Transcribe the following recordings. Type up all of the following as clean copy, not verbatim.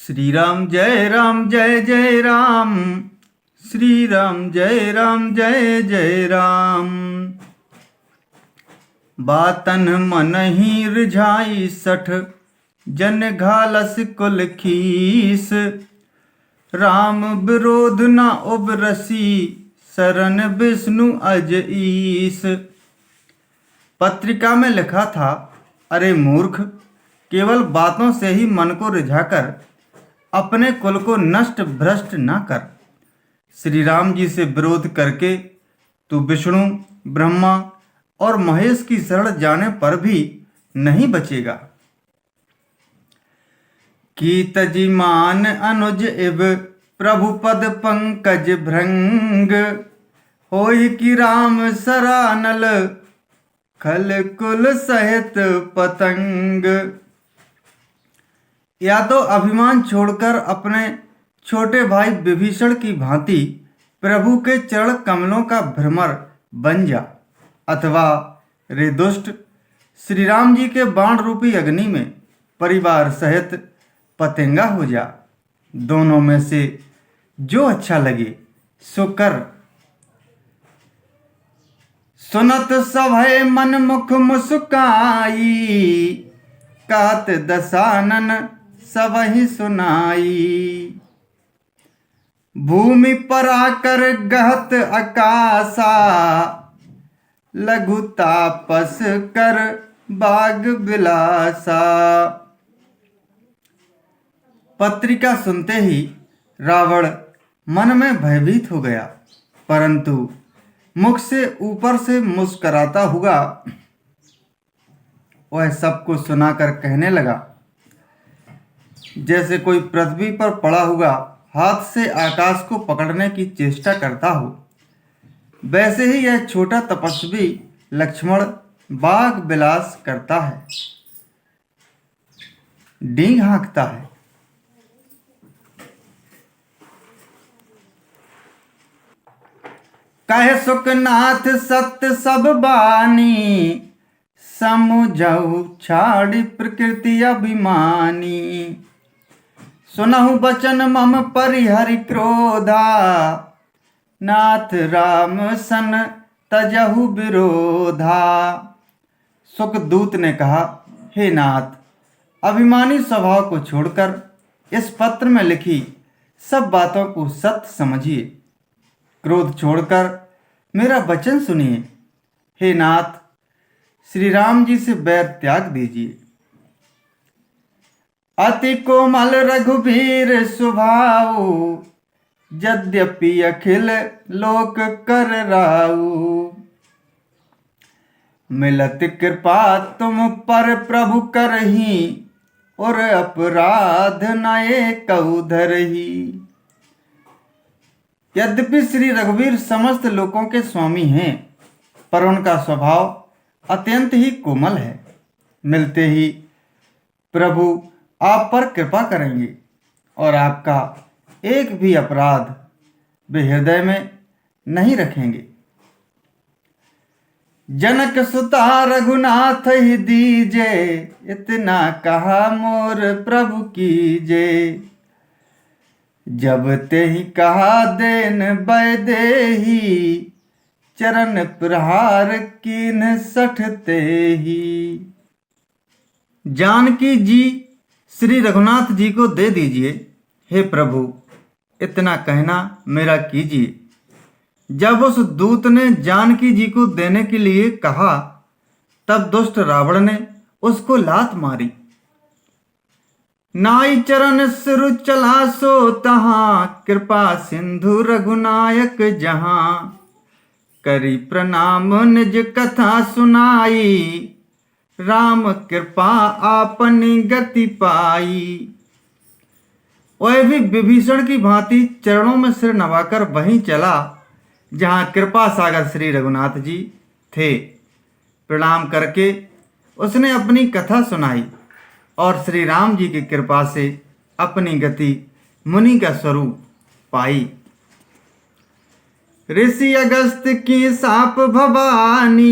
श्री राम जय जय राम। श्री राम जय जय राम। बातन मन ही रिझाई सठ, जन घालस कुल खीस। राम विरोध न उबरसी, शरण विष्णु अज ईस। पत्रिका में लिखा था, अरे मूर्ख, केवल बातों से ही मन को रिझाकर अपने कुल को नष्ट भ्रष्ट न कर। श्री राम जी से विरोध करके तू विष्णु, ब्रह्मा और महेश की शरण जाने पर भी नहीं बचेगा। कीतजिमान अनुज इव प्रभु पद पंकज भृंग। होय कि राम सरानल, खल कुल सहित पतंग। या तो अभिमान छोड़कर अपने छोटे भाई विभीषण की भांति प्रभु के चरण कमलों का भ्रमर बन जा, अथवा रे दुष्ट, श्री राम जी के बाण रूपी अग्नि में परिवार सहित पतंगा हो जा। दोनों में से जो अच्छा लगे सो कर। सुनत सभय मन मुख मुस्काई, कात दसानन सबहि सुनाई। भूमि पर आकर गहत आकाशा, लघु तापस कर बाग बिलासा। पत्रिका सुनते ही रावण मन में भयभीत हो गया, परंतु मुख से ऊपर से मुस्कराता हुआ वह सबको सुनाकर कहने लगा, जैसे कोई पृथ्वी पर पड़ा हुआ हाथ से आकाश को पकड़ने की चेष्टा करता हो, वैसे ही यह छोटा तपस्वी लक्ष्मण बाग विलास करता है, डींग हाँकता है। कहे सुखनाथ सत्य सब बानी, समुझऊ छाड़ी प्रकृति अभिमानी। सुनहु बचन मम परिहरि क्रोधा, नाथ राम सन तजहु विरोधा। सुखदूत ने कहा, हे नाथ, अभिमानी स्वभाव को छोड़कर इस पत्र में लिखी सब बातों को सत्य समझिए। क्रोध छोड़कर मेरा वचन सुनिए। हे नाथ, श्री राम जी से बैर त्याग दीजिए। अति कोमल रघुबीर स्वभाव, यद्यपि अखिल लोक कर राऊ। मिलत कृपा तुम पर प्रभु करही, और अपराध न एकौ धरही। यद्यपि श्री रघुवीर समस्त लोकों के स्वामी हैं, पर उनका स्वभाव अत्यंत ही कोमल है। मिलते ही प्रभु आप पर कृपा करेंगे और आपका एक भी अपराध वे हृदय में नहीं रखेंगे। जनक सुता रघुनाथ ही दीजे, इतना कहा मोर प्रभु कीजे। जब ते ही कहा देन बैदेही, चरण प्रहार कीन सठते ही। जानकी जी श्री रघुनाथ जी को दे दीजिए। हे प्रभु, इतना कहना मेरा कीजिए। जब उस दूत ने जानकी जी को देने के लिए कहा, तब दुष्ट रावण ने उसको लात मारी। नाई चरण सिर चला सो तहां, कृपा सिंधु रघुनायक जहां। करी प्रणाम निज कथा सुनाई, राम कृपा आपनी गति पाई। वह भी विभीषण की भांति चरणों में सिर नवाकर वहीं चला जहां कृपा सागर श्री रघुनाथ जी थे। प्रणाम करके उसने अपनी कथा सुनाई और श्री राम जी की कृपा से अपनी गति मुनि का स्वरूप पाई। ऋषि अगस्त की साप भवानी,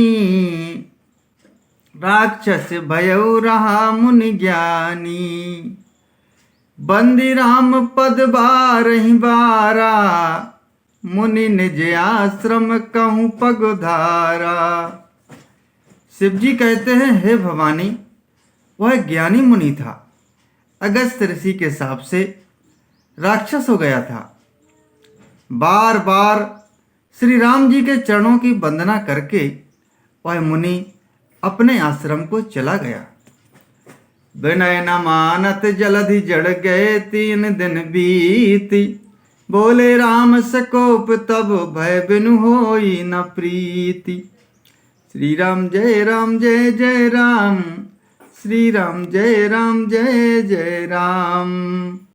राक्षस भयउ रहा मुनि ज्ञानी। बंदी राम पद बारहि बारा, मुनि निज आश्रम कहूँ पगधारा। शिव जी कहते हैं, हे भवानी, वह ज्ञानी मुनि था, अगस्त ऋषि के शाप से राक्षस हो गया था। बार बार श्री राम जी के चरणों की वंदना करके वह मुनि अपने आश्रम को चला गया। विनय न मानत जलधि जड़ गए, 3 दिन बीती, बोले राम सकोप तब भय बिनु होई न प्रीति। श्री राम जय राम जय जय राम, श्री राम जय जय राम।